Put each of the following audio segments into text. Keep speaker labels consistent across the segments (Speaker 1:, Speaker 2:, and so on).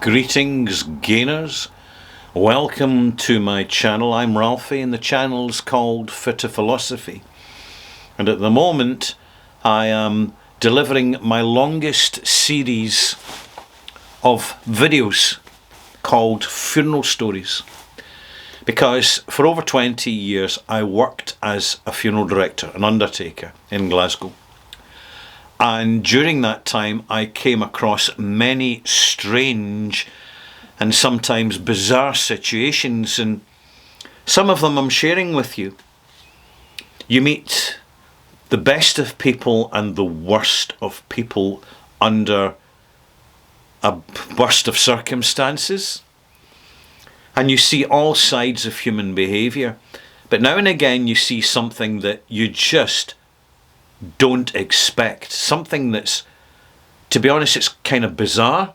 Speaker 1: Greetings, gainers. Welcome to my channel. I'm Ralphie and the channel's called Fit of Philosophy. And at the moment I am delivering my longest series of videos called Funeral Stories. Because for over 20 years I worked as a funeral director, an undertaker in Glasgow. And during that time I came across many strange and sometimes bizarre situations, and some of them I'm sharing with you. You meet the best of people and the worst of people under a burst of circumstances, and you see all sides of human behaviour. But now and again you see something that you just don't expect, something that's, to be honest, it's kind of bizarre,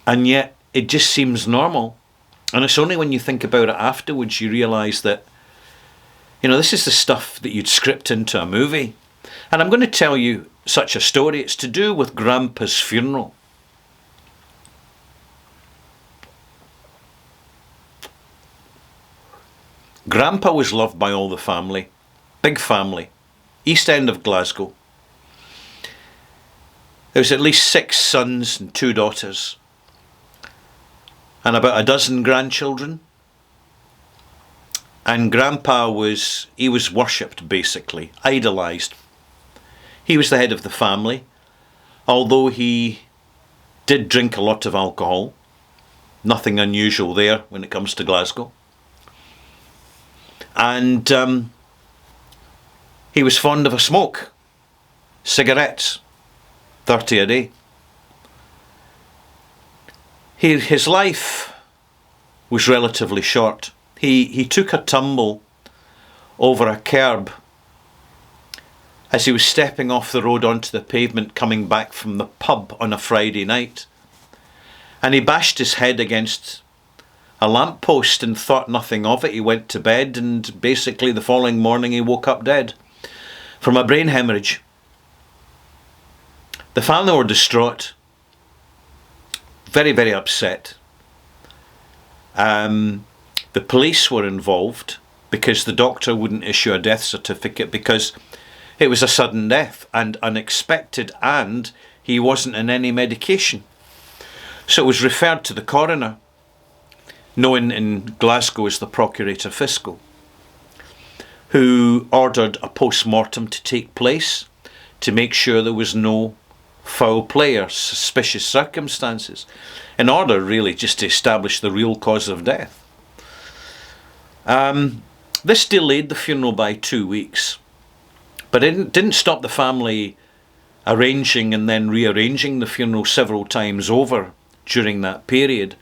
Speaker 1: and yet it just seems normal. And it's only when you think about it afterwards you realise that, you know, this is the stuff that you'd script into a movie. And I'm going to tell you such a story. It's to do with Grandpa's funeral. Grandpa was loved by all the family, big family. East End of Glasgow. There was at least 6 sons and 2 daughters, and about a dozen grandchildren. And Grandpa was worshipped, basically, idolised. He was the head of the family, although he did drink a lot of alcohol. Nothing unusual there when it comes to Glasgow. And he was fond of a smoke, cigarettes, 30 a day. His life was relatively short. He took a tumble over a curb as he was stepping off the road onto the pavement coming back from the pub on a Friday night. And he bashed his head against a lamppost and thought nothing of it. He went to bed, and basically the following morning he woke up dead from a brain hemorrhage. The family were distraught, very, very upset. The police were involved because the doctor wouldn't issue a death certificate because it was a sudden death and unexpected, and he wasn't on any medication. So it was referred to the coroner, known in Glasgow as the Procurator Fiscal, who ordered a post-mortem to take place to make sure there was no foul play or suspicious circumstances, in order really just to establish the real cause of death. This delayed the funeral by 2 weeks, but it didn't stop the family arranging and then rearranging the funeral several times over during that period.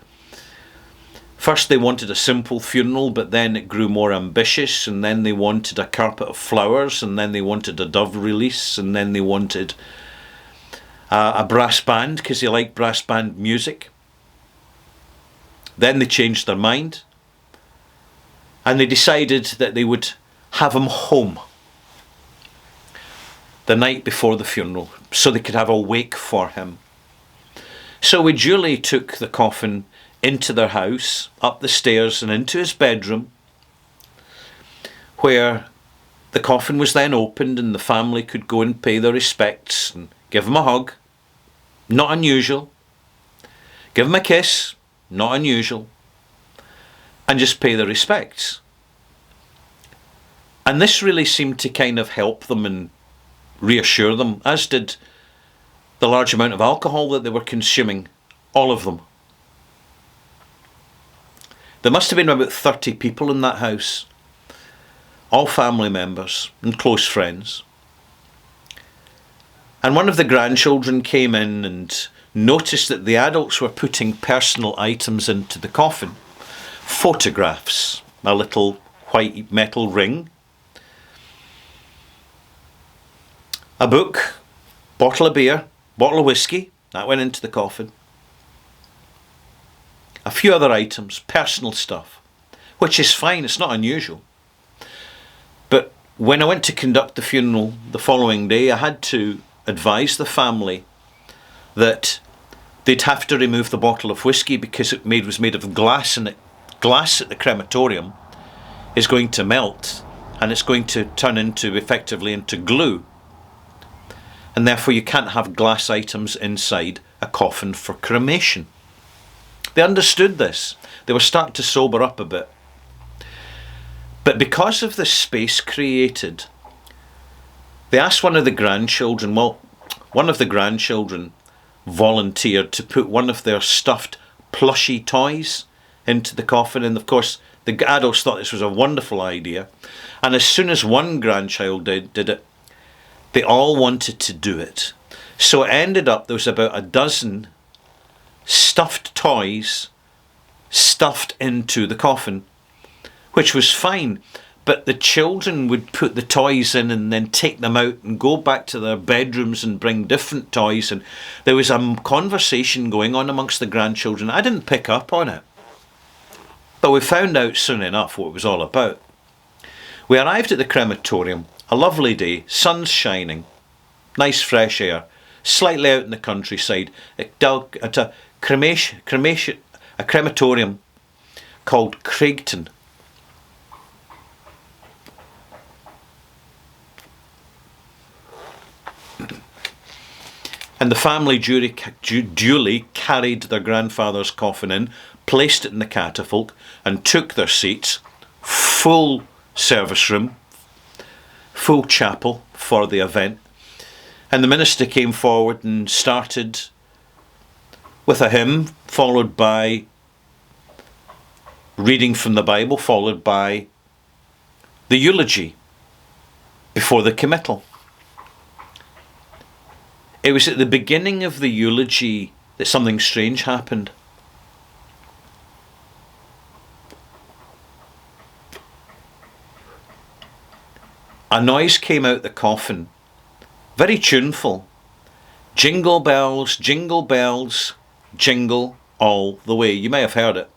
Speaker 1: First they wanted a simple funeral, but then it grew more ambitious, and then they wanted a carpet of flowers, and then they wanted a dove release, and then they wanted a brass band because they liked brass band music. Then they changed their mind and they decided that they would have him home the night before the funeral so they could have a wake for him. So we duly took the coffin into their house, up the stairs and into his bedroom, where the coffin was then opened and the family could go and pay their respects and give him a hug, not unusual, give him a kiss, not unusual, and just pay their respects. And this really seemed to kind of help them and reassure them, as did the large amount of alcohol that they were consuming, all of them. There must have been about 30 people in that house, all family members and close friends. And one of the grandchildren came in and noticed that the adults were putting personal items into the coffin. Photographs, a little white metal ring, a book, bottle of beer, bottle of whiskey, that went into the coffin. A few other items, personal stuff, which is fine, it's not unusual. But when I went to conduct the funeral the following day, I had to advise the family that they'd have to remove the bottle of whiskey because it was made of glass, and glass at the crematorium is going to melt, and it's going to turn effectively into glue. And therefore you can't have glass items inside a coffin for cremation. They understood this. They were starting to sober up a bit. But because of the space created, they asked one of the grandchildren, volunteered to put one of their stuffed plushy toys into the coffin. And of course, the adults thought this was a wonderful idea. And as soon as one grandchild did it, they all wanted to do it. So it ended up there was about a dozen stuffed toys stuffed into the coffin, which was fine. But the children would put the toys in and then take them out and go back to their bedrooms and bring different toys. And there was a conversation going on amongst the grandchildren. I didn't pick up on it, but we found out soon enough what it was all about. We arrived at the crematorium, a lovely day, sun's shining, nice fresh air, slightly out in the countryside, at a crematorium called Craigton. And the family duly carried their grandfather's coffin in, placed it in the catafalque, and took their seats. Full service room, full chapel for the event. And the minister came forward and started with a hymn, followed by reading from the Bible, followed by the eulogy before the committal. It was at the beginning of the eulogy that something strange happened. A noise came out the coffin, very tuneful. Jingle bells, jingle all the way. You may have heard it.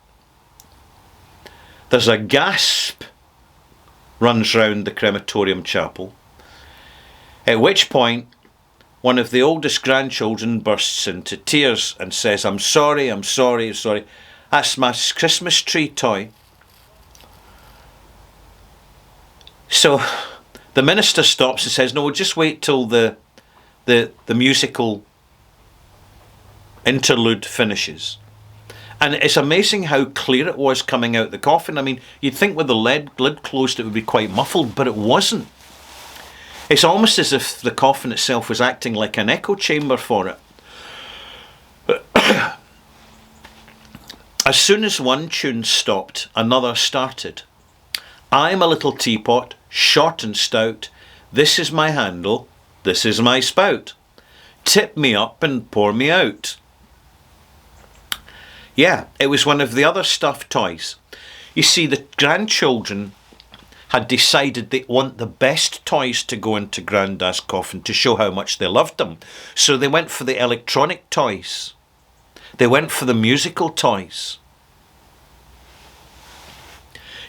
Speaker 1: There's a gasp runs round the crematorium chapel, at which point one of the oldest grandchildren bursts into tears and says, I'm sorry. That's my Christmas tree toy. So the minister stops and says, no, we'll just wait till the musical interlude finishes. And it's amazing how clear it was coming out the coffin. I mean, you'd think with the lid closed it would be quite muffled, but it wasn't. It's almost as if the coffin itself was acting like an echo chamber for it. As soon as one tune stopped, another started. I'm a little teapot, short and stout. This is my handle, this is my spout. Tip me up and pour me out. Yeah, it was one of the other stuffed toys. You see, the grandchildren had decided they want the best toys to go into Grandad's coffin to show how much they loved them. So they went for the electronic toys. They went for the musical toys.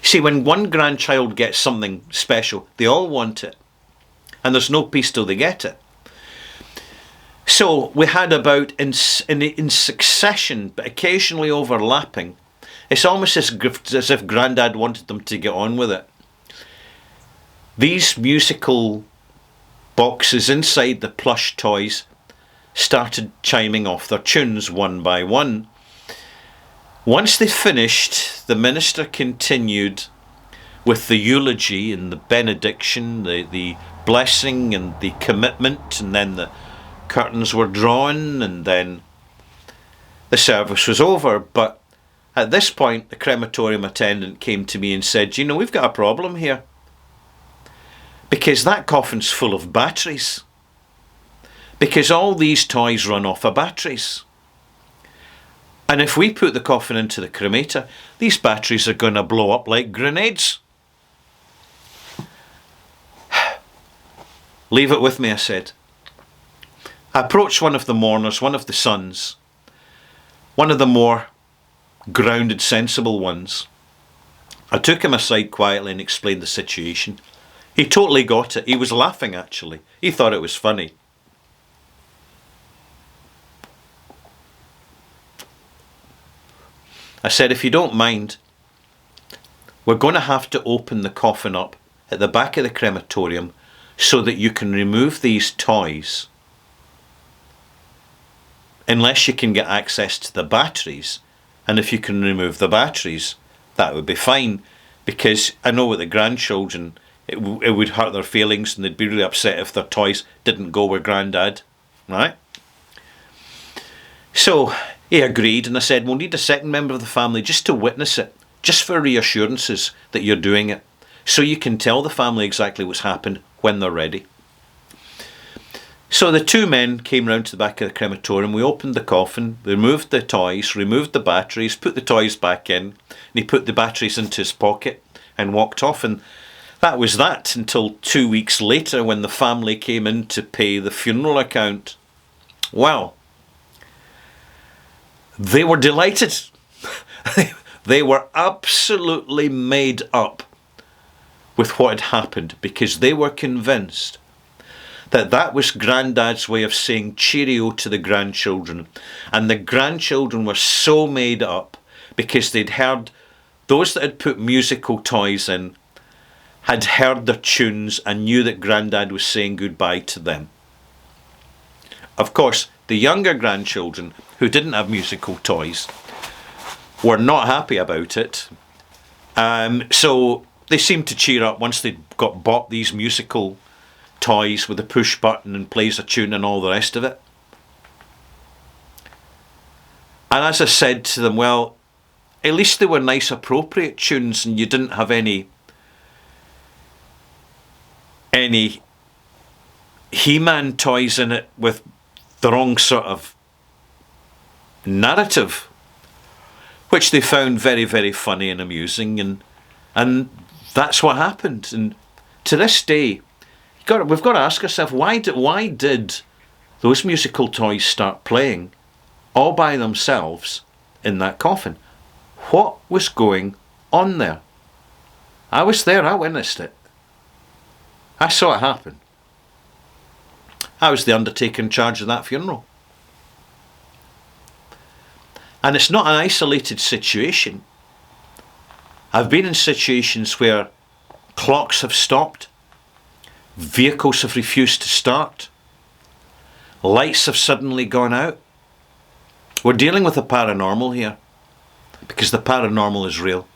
Speaker 1: See, when one grandchild gets something special, they all want it. And there's no peace till they get it. So we had about, in succession, but occasionally overlapping, it's almost as if Grandad wanted them to get on with it. These musical boxes inside the plush toys started chiming off their tunes one by one. Once they finished, the minister continued with the eulogy and the benediction, the blessing and the commitment, and then the curtains were drawn, and then the service was over. But at this point, the crematorium attendant came to me and said, we've got a problem here. Because that coffin's full of batteries. Because all these toys run off of batteries. And if we put the coffin into the cremator, these batteries are going to blow up like grenades. Leave it with me, I said. I approached one of the mourners, one of the sons, one of the more grounded, sensible ones. I took him aside quietly and explained the situation. He totally got it. He was laughing, actually. He thought it was funny. I said, if you don't mind, we're going to have to open the coffin up at the back of the crematorium so that you can remove these toys. Unless you can get access to the batteries. And if you can remove the batteries, that would be fine. Because I know with the grandchildren, it would hurt their feelings and they'd be really upset if their toys didn't go with Grandad. Right? So he agreed, and I said, we'll need a second member of the family just to witness it. Just for reassurances that you're doing it. So you can tell the family exactly what's happened when they're ready. So the two men came round to the back of the crematorium. We opened the coffin, removed the toys, removed the batteries, put the toys back in, and he put the batteries into his pocket and walked off. And that was that until 2 weeks later when the family came in to pay the funeral account. Well, they were delighted. They were absolutely made up with what had happened because they were convinced that that was Grandad's way of saying cheerio to the grandchildren. And the grandchildren were so made up because they'd heard, those that had put musical toys in had heard their tunes and knew that Grandad was saying goodbye to them. Of course, the younger grandchildren who didn't have musical toys were not happy about it. So they seemed to cheer up once they'd got bought these musical toys with a push button and plays a tune and all the rest of it. And as I said to them, well, at least they were nice appropriate tunes and you didn't have any He-Man toys in it with the wrong sort of narrative, which they found very, very funny and amusing, and that's what happened. And to this day, we've got to ask ourselves, why did those musical toys start playing all by themselves in that coffin? What was going on there? I was there, I witnessed it. I saw it happen. I was the undertaker in charge of that funeral. And it's not an isolated situation. I've been in situations where clocks have stopped, vehicles have refused to start, lights have suddenly gone out. We're dealing with the paranormal here, because the paranormal is real.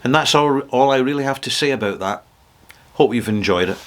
Speaker 1: And that's all I really have to say about that. Hope you've enjoyed it.